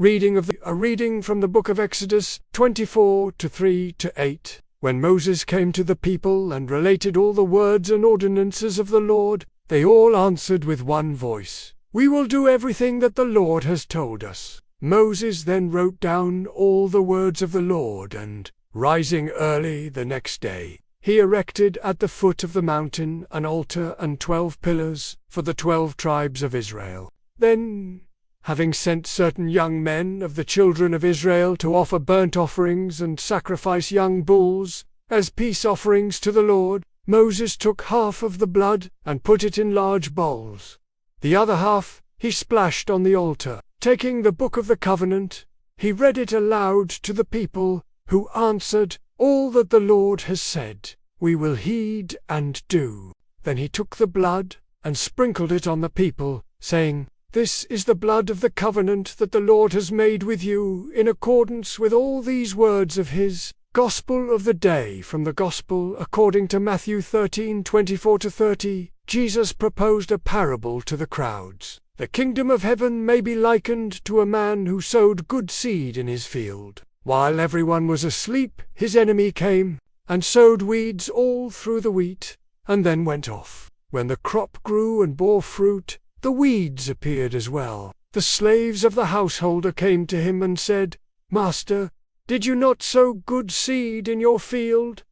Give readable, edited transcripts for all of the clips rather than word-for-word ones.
A reading from the book of Exodus 24 to 3-8. When Moses came to the people and related all the words and ordinances of the Lord, they all answered with one voice, "We will do everything that the Lord has told us." Moses then wrote down all the words of the Lord and, rising early the next day, he erected at the foot of the mountain an altar and 12 pillars for the 12 tribes of Israel. Then, having sent certain young men of the children of Israel to offer burnt offerings and sacrifice young bulls as peace offerings to the Lord, Moses took half of the blood and put it in large bowls. The other half he splashed on the altar. Taking the book of the covenant, he read it aloud to the people, who answered, "All that the Lord has said, we will heed and do." Then he took the blood and sprinkled it on the people, saying, "This is the blood of the covenant that the Lord has made with you in accordance with all these words of his." Gospel of the day. From the Gospel according to Matthew 13:24-30, Jesus proposed a parable to the crowds. The kingdom of heaven may be likened to a man who sowed good seed in his field. While everyone was asleep, his enemy came and sowed weeds all through the wheat, and then went off. When the crop grew and bore fruit, the weeds appeared as well. The slaves of the householder came to him and said, "Master, did you not sow good seed in your field?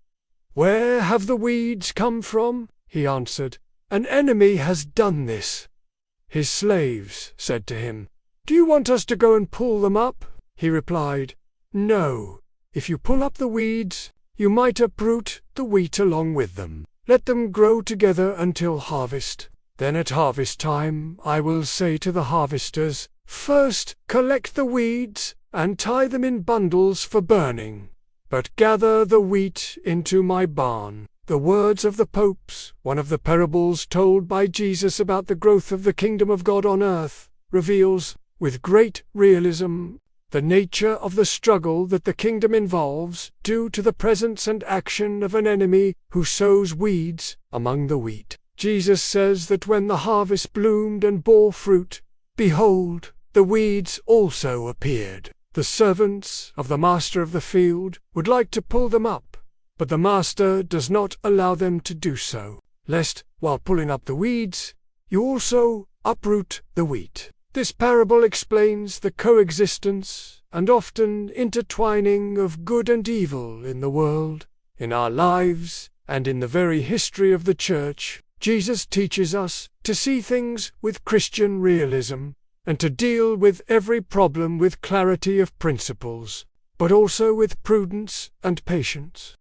Where have the weeds come from?" He answered, "An enemy has done this." His slaves said to him, "Do you want us to go and pull them up?" He replied, "No. If you pull up the weeds, you might uproot the wheat along with them. Let them grow together until harvest. Then at harvest time I will say to the harvesters, 'First collect the weeds and tie them in bundles for burning, but gather the wheat into my barn.'" The words of the popes, one of the parables told by Jesus about the growth of the kingdom of God on earth, reveals, with great realism, the nature of the struggle that the kingdom involves, due to the presence and action of an enemy who sows weeds among the wheat. Jesus says that when the harvest bloomed and bore fruit, behold, the weeds also appeared. The servants of the master of the field would like to pull them up, but the master does not allow them to do so, lest, while pulling up the weeds, you also uproot the wheat. This parable explains the coexistence and often intertwining of good and evil in the world, in our lives, and in the very history of the Church. Jesus teaches us to see things with Christian realism, and to deal with every problem with clarity of principles, but also with prudence and patience.